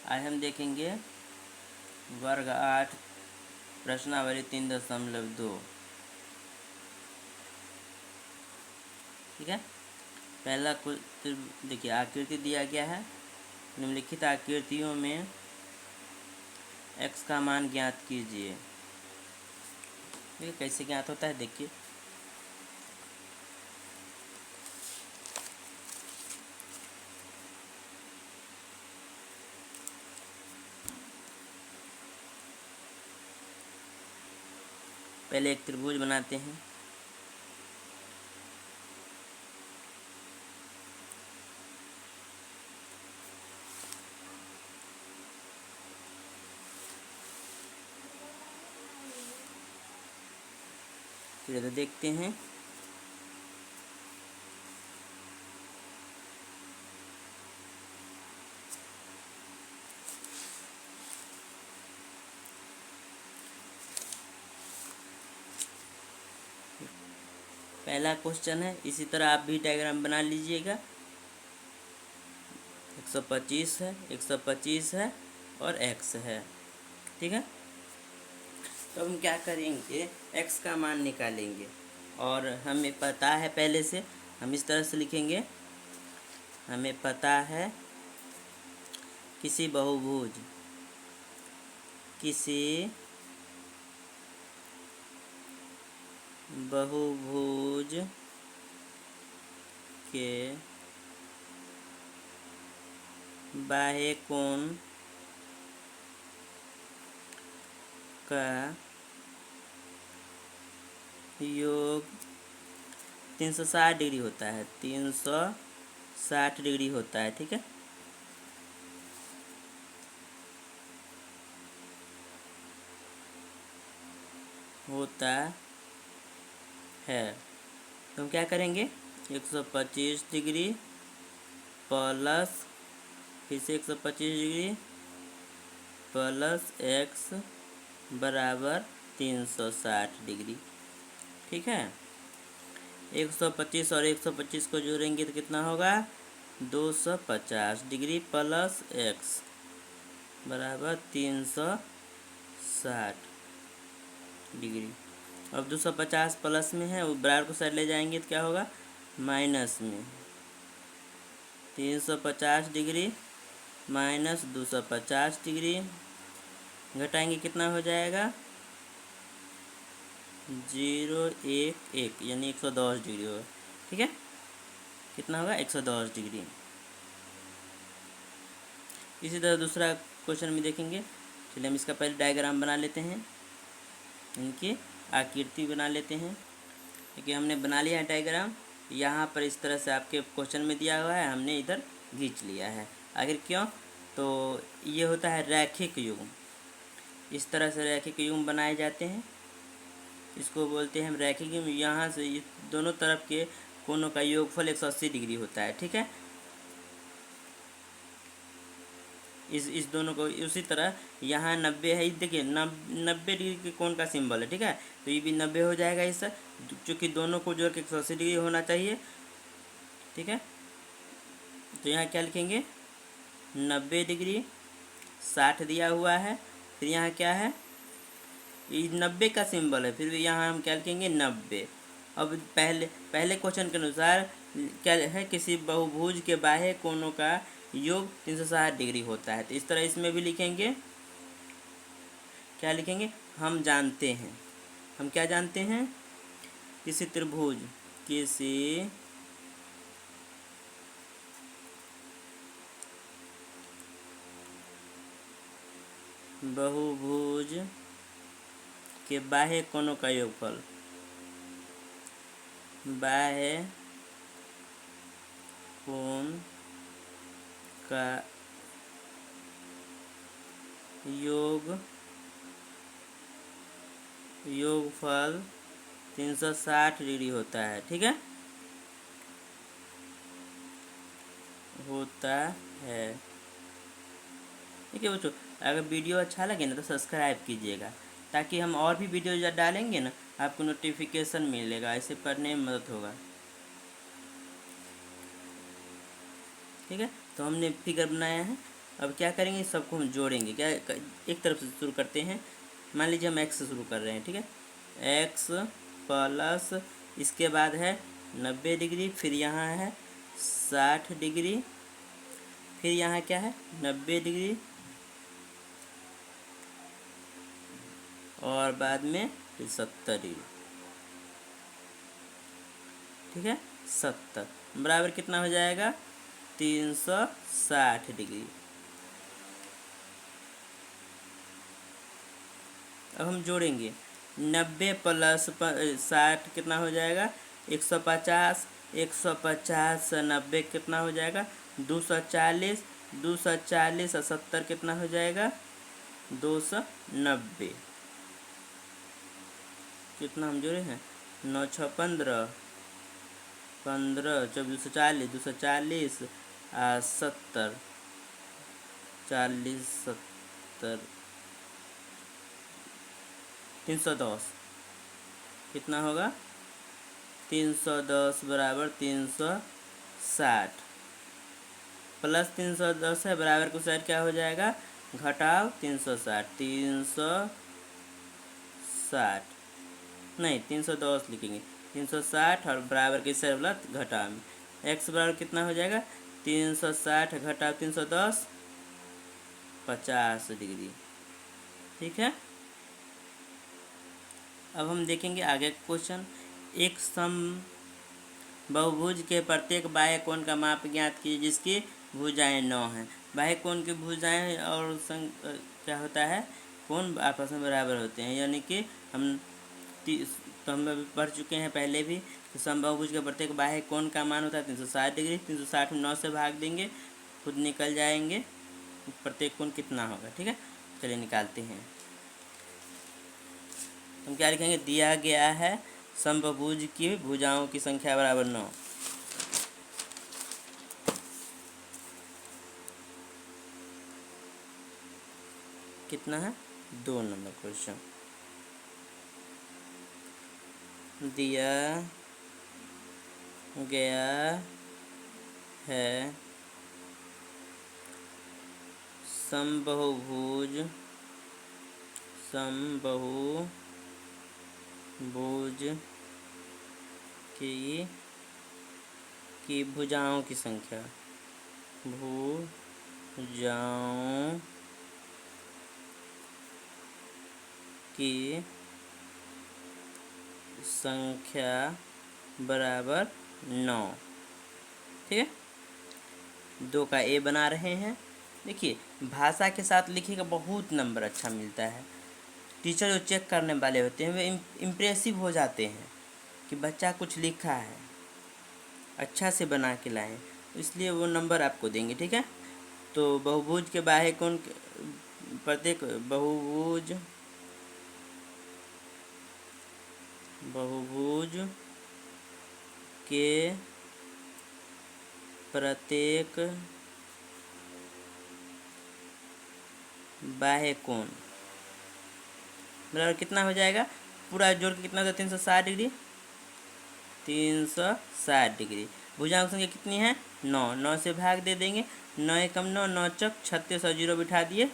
आज हम देखेंगे वर्ग 8 प्रश्नावली 3.2। ठीक है। पहला कुछ देखिए, आकृति दिया गया है। निम्नलिखित आकृतियों में x का मान ज्ञात कीजिए। ठीक है, कैसे ज्ञात होता है देखिए। पहले एक त्रिभुज बनाते हैं। फिर देखते हैं। पहला क्वेश्चन है, इसी तरह आप भी डायग्राम बना लीजिएगा। 125 है, 125 है और x है। ठीक है। तो हम क्या करेंगे, x का मान निकालेंगे और हमें पता है पहले से, हम इस तरह से लिखेंगे। हमें पता है किसी बहुभुज के बाह्य कोण का योग 360 डिग्री होता है। 360 डिग्री होता है। ठीक है। होता है। तो हम क्या करेंगे, 125 डिग्री प्लस फिर से 125 डिग्री प्लस x बराबर 360 डिग्री। ठीक है। 125 और 125 को जोड़ेंगे तो कितना होगा, 250 डिग्री प्लस x बराबर 360 डिग्री। अब 250 प्लस में है, वो बराबर को साइड ले जाएंगे तो क्या होगा, माइनस में। 350 डिग्री माइनस 250 डिग्री घटाएंगे कितना हो जाएगा, 011 यानी 110 डिग्री होगा। ठीक है। कितना होगा, 110 डिग्री। इसी तरह दूसरा क्वेश्चन में देखेंगे। चलिए हम इसका पहले डायग्राम बना लेते हैं, इनकी आकृति बना लेते हैं। देखिए हमने बना लिया है डायग्राम। यहाँ पर इस तरह से आपके क्वेश्चन में दिया हुआ है, हमने इधर खींच लिया है। आखिर क्यों, तो ये होता है रैखिक युग्म। इस तरह से रैखिक युग्म बनाए जाते हैं, इसको बोलते हैं हम रैखिक युग्म। यहाँ से दोनों तरफ के कोनों का योगफल 180 डिग्री होता है। ठीक है। इस दोनों को उसी तरह यहाँ 90 है, देखिए 90 डिग्री के कोण का सिंबल है। ठीक है। तो ये भी 90 हो जाएगा इससे, चूँकि दोनों को जोड़ के 180 डिग्री होना चाहिए। ठीक है। तो यहाँ क्या लिखेंगे, 90 डिग्री 60 दिया हुआ है। फिर यहाँ क्या है, ये 90 का सिंबल है, फिर यहाँ हम क्या लिखेंगे, 90। अब पहले क्वेश्चन के अनुसार क्या है, किसी बहुभुज के बाह्य कोणों का योग 360 डिग्री होता है। तो इस तरह इसमें भी लिखेंगे, क्या लिखेंगे, हम जानते हैं। हम क्या जानते हैं, किसी बहुभुज के बाह्य कोणों का योगफल, बाह्य कोण का योगफल 360 डिग्री होता है। ठीक है, होता है। ठीक है बच्चों, अगर वीडियो अच्छा लगे ना तो सब्सक्राइब कीजिएगा, ताकि हम और भी वीडियो जब डालेंगे ना आपको नोटिफिकेशन मिलेगा, ऐसे पढ़ने में मदद होगा। ठीक है। तो हमने फिगर बनाया है, अब क्या करेंगे, इस सबको हम जोड़ेंगे। एक तरफ से शुरू करते हैं। मान लीजिए हम एक्स से शुरू कर रहे हैं, ठीक है। एक्स प्लस, इसके बाद है 90 डिग्री, फिर यहाँ है 60 डिग्री, फिर यहाँ क्या है 90 डिग्री, और बाद में फिर 70 डिग्री, ठीक है। 70 बराबर कितना हो जाएगा, 360 डिग्री। अब हम जोड़ेंगे 90 प्लस 60 कितना हो जाएगा, 150, 150 से 90 कितना हो जाएगा, 240, 240 और 70 कितना हो जाएगा, 290। कितना हम जोड़े हैं, 9 6 15, 15 24 240, 70, 40 70, 310 कितना होगा, 310 बराबर 360 प्लस 310 है, बराबर को साइड क्या हो जाएगा, घटाव 360, 360 नहीं 310 लिखेंगे, 360 और बराबर के साइड वाला घटाव में एक्स बराबर कितना हो जाएगा, 360 घटाव 310, 50 डिग्री, ठीक है। अब हम देखेंगे आगे क्वेश्चन। एक बहुभुज के प्रत्येक बाह्य कोण का माप ज्ञात कीजिए जिसकी भुजाएं 9 हैं। बाह्य कोण की भुजाएं और क्या होता है, कोण आपस में बराबर होते हैं, यानी कि हम तो हम अभी पढ़ चुके हैं पहले भी। तो समबाहुभुज के प्रत्येक बाह्य कोण का मान होता है 360 डिग्री। 360 में 9 से भाग देंगे, खुद निकल जाएंगे प्रत्येक कोण कितना होगा, ठीक है। चलिए निकालते हैं। हम क्या लिखेंगे, दिया गया है समबाहुभुज की भुजाओं की संख्या बराबर 9। कितना है, 2 नंबर क्वेश्चन। दिया गया है समबाहुभुज की भुजाओं की संख्या, भुजाओं की संख्या बराबर 9, ठीक है। 2 का ए बना रहे हैं। देखिए भाषा के साथ लिखिएगा, बहुत नंबर अच्छा मिलता है। टीचर जो चेक करने वाले होते हैं वे इम्प्रेसिव हो जाते हैं कि बच्चा कुछ लिखा है, अच्छा से बना के लाएं, इसलिए वो नंबर आपको देंगे, ठीक है। तो बहुभुज के बाह्य कोण प्रत्येक बहुभुज के प्रत्येक बाह्य कोण बराबर कितना हो जाएगा, पूरा जोड़ के कितना होगा, 360 डिग्री, 360 डिग्री। भुजाओं की संख्या कितनी है, 9, 9 से भाग दे देंगे, 9 एकम 9, 9 चौक 36 और 0 बिठा दिए,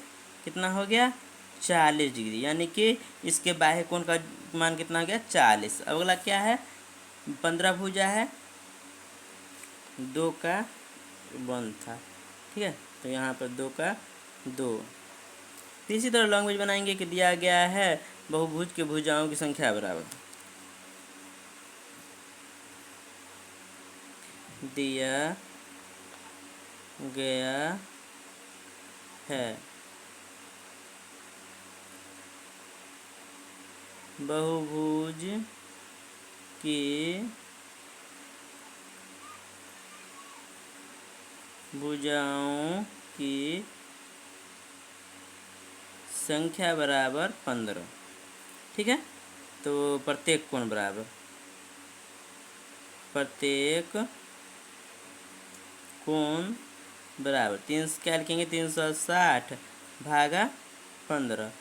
कितना हो गया, 40 डिग्री। यानी कि इसके बाह्य कोण का मान कितना हो गया, 40। अब अगला क्या है, 15 भुजा है, 2 का 1 था, ठीक है। तो यहाँ पर 2 का 2। तो इसी तरह लैंग्वेज बनाएंगे कि दिया गया है बहुभुज के भुजाओं की संख्या बराबर, दिया गया है बहुभुज की भुजाओं की संख्या बराबर 15, ठीक है। तो प्रत्येक कोण बराबर, प्रत्येक कोण बराबर 3 क्या लिखेंगे, 360 भागा 15,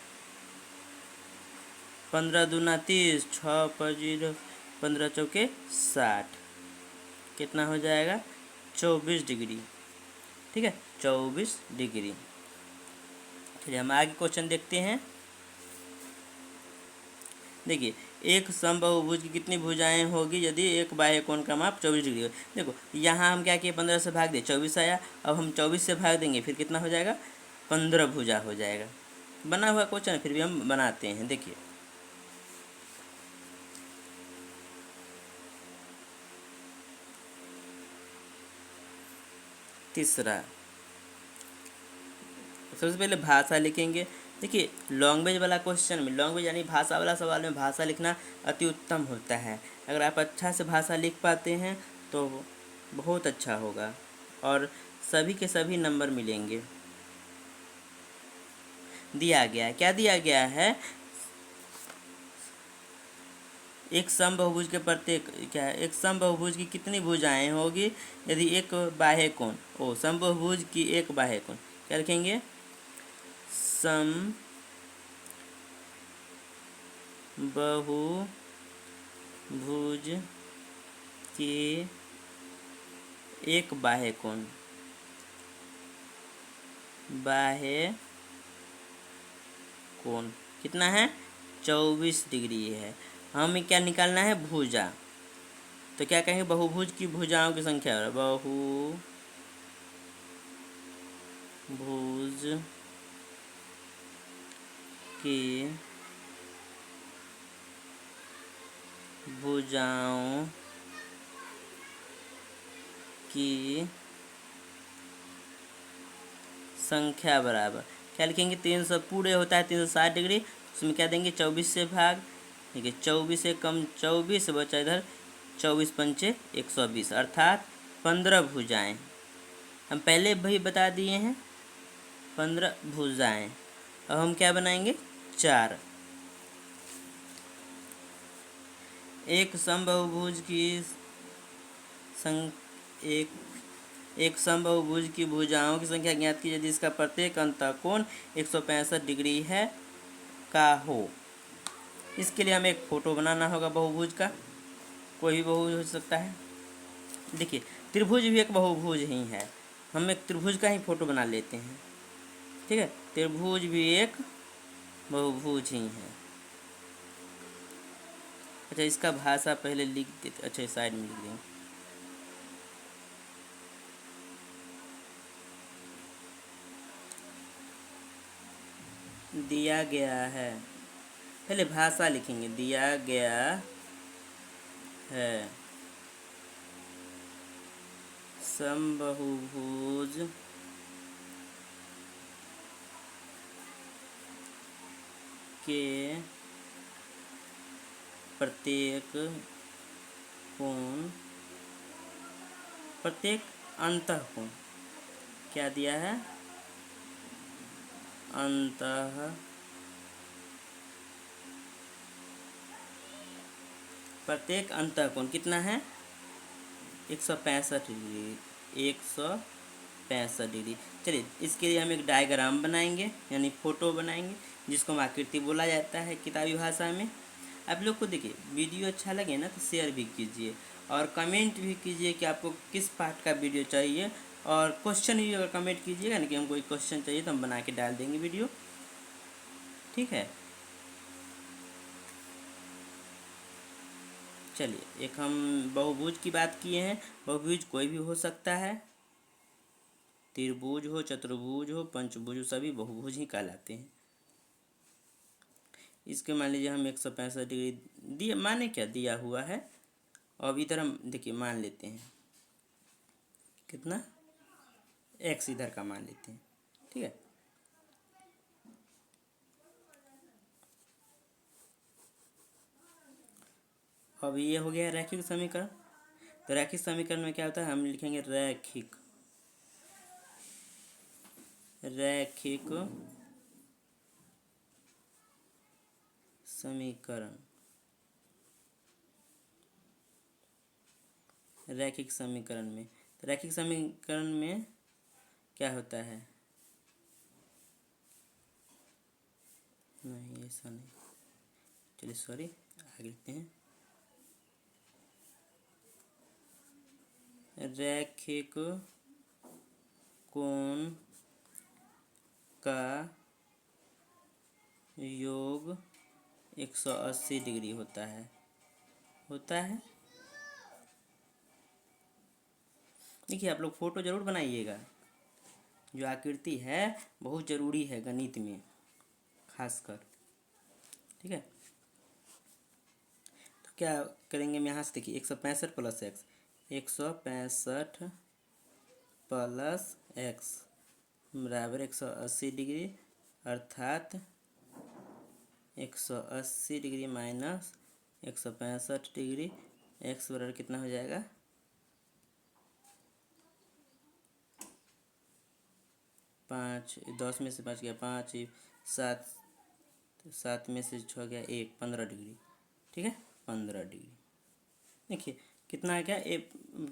15 दूना 30, 6 पर 0, 15 चौके 60, कितना हो जाएगा, 24 डिग्री। ठीक है, 24 डिग्री। चलिए हम आगे क्वेश्चन देखते हैं। देखिए, एक समबाहुभुज की कितनी भुजाएं होगी यदि एक बाह्य कोण का माप 24 डिग्री हो। देखो यहाँ हम क्या किए, 15 से भाग दिए, 24 आया। अब हम 24 से भाग देंगे, फिर कितना हो जाएगा, 15 भुजा हो जाएगा। बना हुआ क्वेश्चन है, फिर भी हम बनाते हैं। देखिए तीसरा, सबसे पहले भाषा लिखेंगे। देखिए लैंग्वेज वाला क्वेश्चन में, लैंग्वेज यानी भाषा वाला सवाल में भाषा लिखना अति उत्तम होता है। अगर आप अच्छा से भाषा लिख पाते हैं तो बहुत अच्छा होगा और सभी के सभी नंबर मिलेंगे। दिया गया है, क्या दिया गया है, एक समबाहुभुज के प्रत्येक, क्या है, एक समबाहुभुज की कितनी भुजाएं होगी यदि एक बाह्य कोण, ओ समबाहुभुज की एक बाह्य कोण, क्या लिखेंगे, समबाहुभुज की एक बाह्य कोण, बाह्य कोण कितना है, 24 डिग्री है। हमें क्या निकालना है, भुजा। तो क्या कहेंगे, बहुभुज की भुजाओं की संख्या, बहुभुज की भुजाओं की संख्या बराबर, क्या लिखेंगे, 300 पूरे होता है 360 डिग्री, उसमें क्या देंगे, 24 से भाग। देखिए 24 से कम 24 बचा इधर, 24 पंचे 120, अर्थात 15 भुजाएं। हम पहले भी बता दिए हैं 15 भुजाएं। अब हम क्या बनाएंगे, 4। एक समबाहुभुज की एक एक समबाहुभुज की भुजाओं की संख्या ज्ञात कीजिए यदि इसका प्रत्येक अंतःकोण 165 डिग्री है का हो। इसके लिए हमें एक फ़ोटो बनाना होगा बहुभुज का, कोई भी बहुभुज हो सकता है। देखिए त्रिभुज भी एक बहुभुज ही है, हम एक त्रिभुज का ही फ़ोटो बना लेते हैं। ठीक है, त्रिभुज भी एक बहुभुज ही है। अच्छा इसका भाषा पहले लिख देते, अच्छा साइड में लिख देंगे। दिया गया है, पहले भाषा लिखेंगे, दिया गया है समबाहुभुज के प्रत्येक कोण, प्रत्येक अंतःकोण, क्या दिया है, प्रत्येक अंतःकोण कितना है, 165 डिग्री, 165 डिग्री। चलिए इसके लिए हम एक डायग्राम बनाएंगे, यानी फ़ोटो बनाएंगे, जिसको हम आकृति बोला जाता है किताबी भाषा में। आप लोग को देखिए वीडियो अच्छा लगे ना तो शेयर भी कीजिए और कमेंट भी कीजिए कि आपको किस पार्ट का वीडियो चाहिए, और क्वेश्चन भी अगर कमेंट कीजिएगा ना कि हमको कोई क्वेश्चन चाहिए तो हम बना के डाल देंगे वीडियो। ठीक है, चलिए एक हम बहुभुज की बात किए हैं। बहुभुज कोई भी हो सकता है, त्रिभुज हो, चतुर्भुज हो, पंचभुज हो, सभी बहुभुज ही कहलाते हैं। इसके मान लीजिए हम 165 डिग्री दिए, माने क्या दिया हुआ है। अब इधर हम देखिए मान लेते हैं कितना, x इधर का मान लेते हैं। ठीक है, अब ये हो गया रैखिक समीकरण। तो रैखिक समीकरण में क्या होता है, हम लिखेंगे रैखिक समीकरण, रैखिक समीकरण में, तो रैखिक समीकरण में क्या होता है, नहीं ऐसा नहीं, चलिए सॉरी आगे लिखते हैं। रैखिक कोण का योग 180 डिग्री होता है। देखिए आप लोग फोटो जरूर बनाइएगा। जो आकृति है बहुत ज़रूरी है गणित में खासकर, ठीक है। तो क्या करेंगे हम यहाँ से, देखिए 165 प्लस एक्स, 165 प्लस एक्स बराबर 180 डिग्री, अर्थात 180 डिग्री माइनस 165 डिग्री, एक्स बराबर कितना हो जाएगा 5, 10 में से 5 गया 5, 7, 7 में से 6 गया 1, 15 डिग्री, ठीक है 15 डिग्री। देखिए कितना है क्या, एक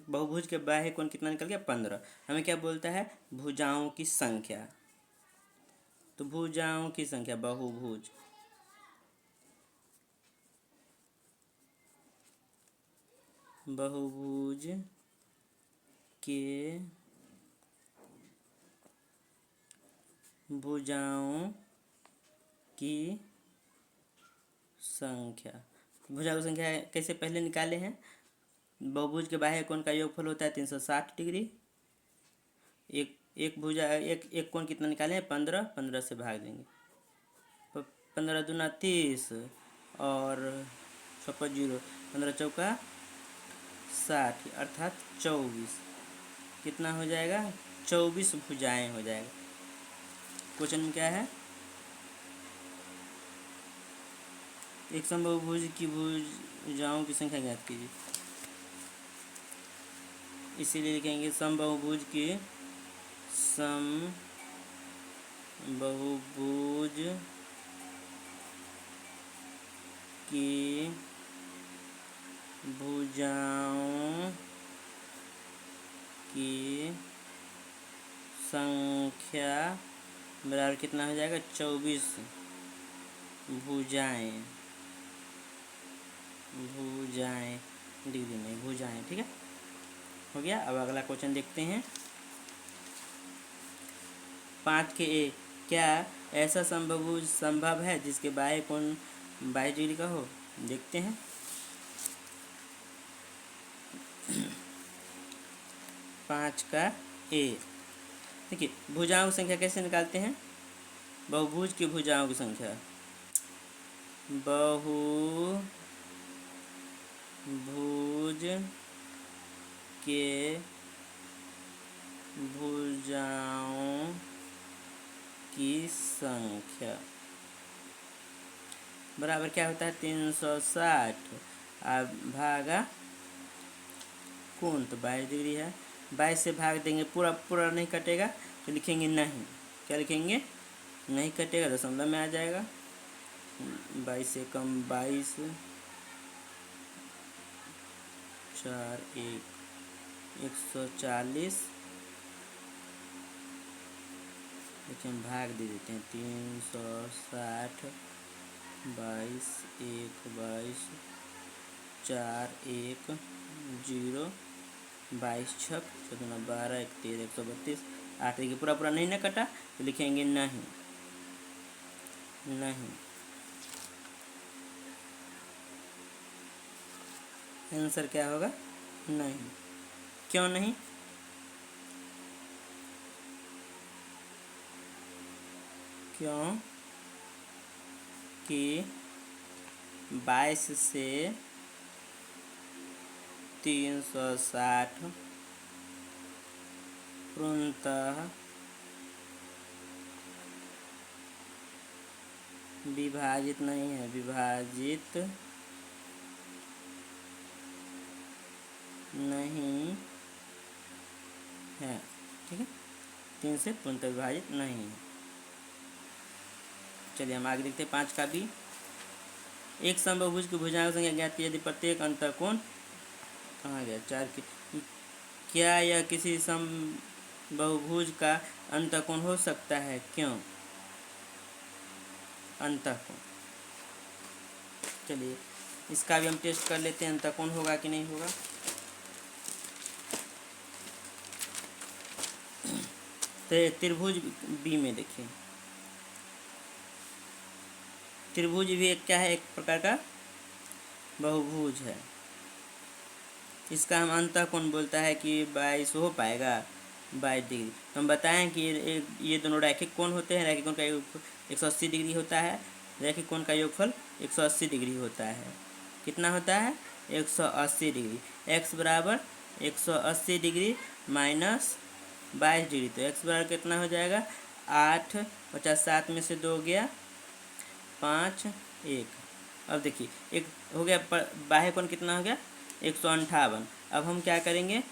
बहुभुज के बाह्य कोण कितना निकल गया 15। हमें क्या बोलता है, भुजाओं की संख्या। तो भुजाओं की संख्या, बहुभुज के भुजाओं की संख्या। भुजाओं की संख्या कैसे पहले निकाले हैं, बहुभुज के बाह्य कोण का योगफल होता है 360 डिग्री। एक भुजा एक कोण कितना निकाले हैं 15, 15 से भाग देंगे, 15 दूना 30 और 6 0, 15 चौका 60, अर्थात 24। कितना हो जाएगा 24 भुजाएं हो जाएगा। क्वेश्चन में क्या है, एक समबाहुभुज की भुजाओं की संख्या ज्ञात कीजिए। इसीलिए लिखेंगे समबाहुभुज की समबाहुभुज की भुजाओं की संख्या बराबर कितना हो जाएगा 24 भुजाएं डिग्री में भुजाएं, ठीक है हो गया। अब अगला क्वेश्चन देखते हैं 5 के ए, क्या ऐसा समबाहुभुज संभव है जिसके बाह्य कोण 22 डिग्री का हो। देखते हैं 5 का ए। देखिए भुजाओं की संख्या कैसे निकालते हैं, बहुभुज की भुजाओं की संख्या, बहुभुज के भुजाओं की संख्या बराबर क्या होता है 360 भागा कोण तो 22 डिग्री है, 22 से भाग देंगे, पूरा पूरा नहीं कटेगा तो लिखेंगे नहीं, क्या लिखेंगे नहीं कटेगा, दशमलव में आ जाएगा। 22 से कम 22, 4 1, 140, देखिए हम भाग दे देते हैं 360, 22 1 22, 4 1 0, 22 6 14 12 1 13 132, 8 देखिए पूरा पूरा नहीं ना कटा तो लिखेंगे नहीं। आंसर क्या होगा नहीं। क्यों नहीं, क्यों कि 22 से 360 पूर्णतः विभाजित नहीं है, विभाजित नहीं है, ठीक है 3 से पूर्णतः विभाजित नहीं है। चलिए हम आगे देखते हैं 5 का भी। एक समबाहुभुज की भुजाओं की संख्या ज्ञात की यदि प्रत्येक अंतःकोण कहाँ गया 4 की, क्या यह किसी समबाहुभुज का अंतःकोण हो सकता है, क्यों अंतःकोण। चलिए इसका भी हम टेस्ट कर लेते हैं अंतःकोण होगा कि नहीं होगा। तो त्रिभुज बी में देखिए, त्रिभुज भी एक क्या है, एक प्रकार का बहुभुज है। इसका हम अंतः कोण बोलता है कि 22 हो पाएगा, 22 डिग्री। तो हम बताएं कि ये दोनों रैखिक कोण होते हैं। रैखिक कोण का योग 180 डिग्री होता है। रैखिक कोण का योगफल 180 डिग्री होता है। कितना होता है? 180 डिग्री। x बराबर 180 डिग्री माइनस 22 डिग्री। तो x बराबर कितना हो जाएगा? 8 50 7 में से 2 गया 5 1। अब देखिए एक हो गया, बाह्य कोण कितना हो गया? 158। अब हम क्या करेंगे,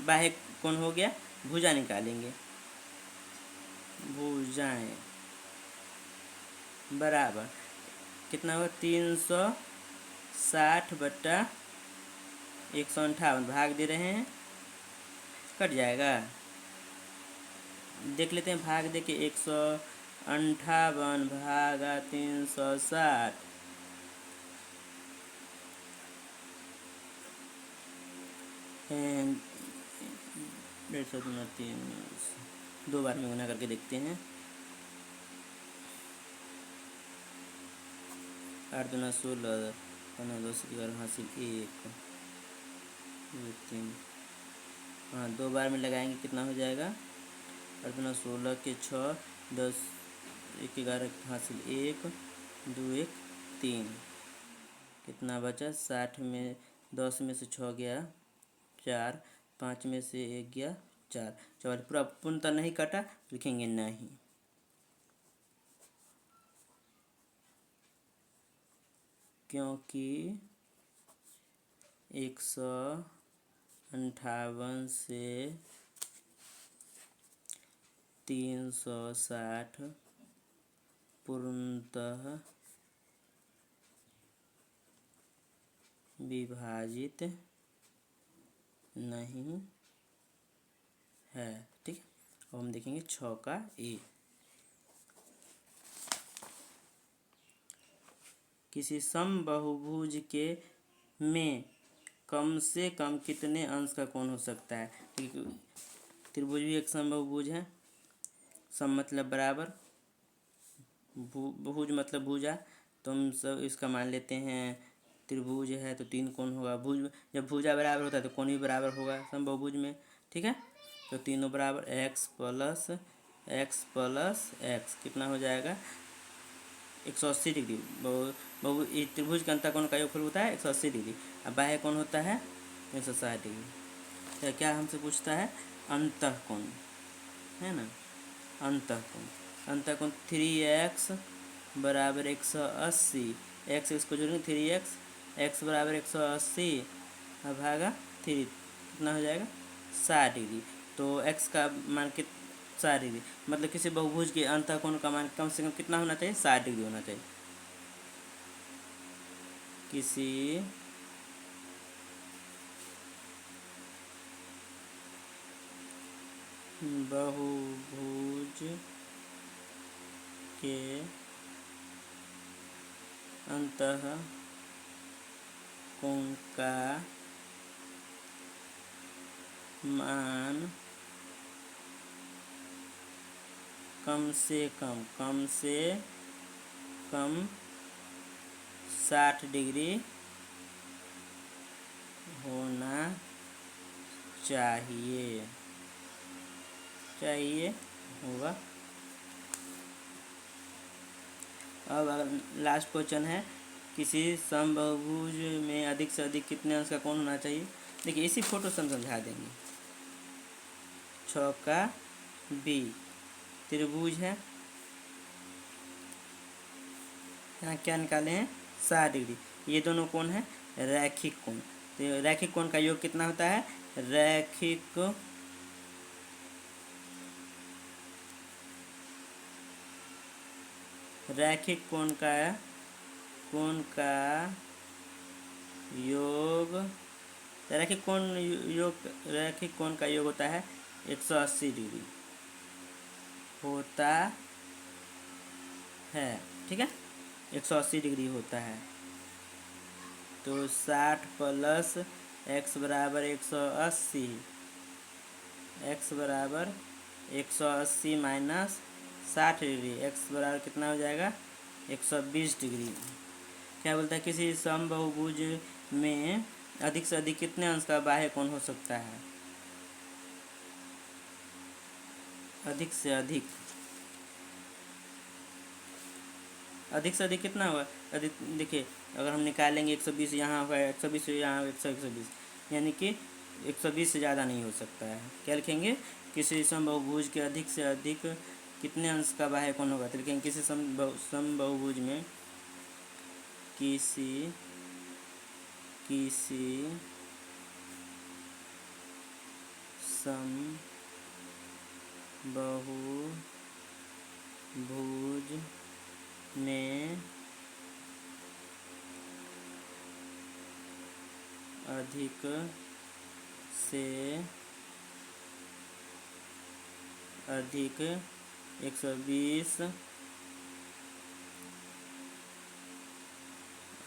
बाह्य कोण हो गया, भुजा निकालेंगे। भुजाएं बराबर कितना होगा? 360/158 भाग दे रहे हैं, कट जाएगा। देख लेते हैं, भाग दे के 158 भागा 360, 150 दो बार में गुना करके देखते हैं। 8 दूना 16, 15 2 से 11 हासिल 1 2 3। हाँ, दो बार में लगाएंगे कितना हो जाएगा? 8 दूना 16 के 6 10 1 11 हासिल 1 2 1 3। कितना बचा? 60 में 10 में से 6 गया 4, 5 में से 1 गया 4। चलो पूरा पूर्णतः नहीं कटा, लिखेंगे नहीं। क्योंकि 158 से 360 पूर्णतः विभाजित नहीं है। ठीक है, अब हम देखेंगे 6 का ए। किसी समबाहुभुज के में कम से कम कितने अंश का कोण हो सकता है? त्रिभुज भी एक समबाहुभुज है। सम मतलब बराबर, बहुभुज मतलब भुजा। तो हम सब इसका मान लेते हैं, त्रिभुज है तो 3 कोण होगा। भुज जब भुजा बराबर होता है तो कोण भी बराबर होगा समबाहुभुज में। ठीक है, तो तीनों बराबर x प्लस एक्स कितना हो जाएगा? 180 डिग्री। त्रिभुज के अंतःकोण का योगफल होता है 180 डिग्री। अब बाह्य कोण होता है 160 डिग्री। तो क्या हमसे पूछता है? अंतःकोण है ना, अंतःकोण 3x बराबर 180, x इसको जोड़ेंगे 3x, x बराबर 180 भागा 3 कितना हो जाएगा? 60 डिग्री। तो x का मान के 60 डिग्री, मतलब किसी बहुभुज के अंतःकोण का मान कम से कम कितना होना चाहिए? 60 डिग्री होना चाहिए। किसी बहुभुज के अंतःकोण का मान कम से कम 60 डिग्री होना चाहिए होगा। अब अगर लास्ट क्वेश्चन है, किसी समबाहुभुज में अधिक से अधिक कितने अंश का कोण होना चाहिए? देखिए इसी फोटो से हम समझा देंगे। 6 का बी त्रिभुज है, यहाँ क्या निकाले हैं? 60 डिग्री। ये दोनों कोण है रैखिक कोण। तो रैखिक कोण का योग कितना होता है? रैखिक कोण का योग, रैखिक कोण का योग होता है 180 डिग्री होता है। ठीक है, 180 डिग्री होता है। तो 60 प्लस x बराबर 180, x बराबर 180 माइनस 60 डिग्री, एक्स बराबर कितना हो जाएगा 120 डिग्री। क्या बोलता है किसी समबाहुभुज में अधिक से अधिक कितने अंश का बाह्य कोण हो सकता है। अधिक से अधिक कितना होगा। अधिक देखिए अगर हम निकालेंगे 120 यहाँ होगा 120 यहाँ 120, यानी कि 120 से ज़्यादा नहीं हो सकता है। क्या लिखेंगे किसी समबाहुभुज के अधिक से अधिक कितने अंश का बाह्य कोण होगा। तो लिखेंगे किसी समबाहुभुज में किसी समबाहुभुज में अधिक से अधिक 120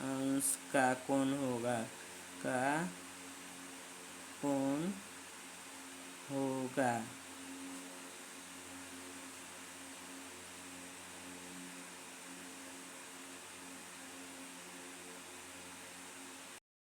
अंश का कोण होगा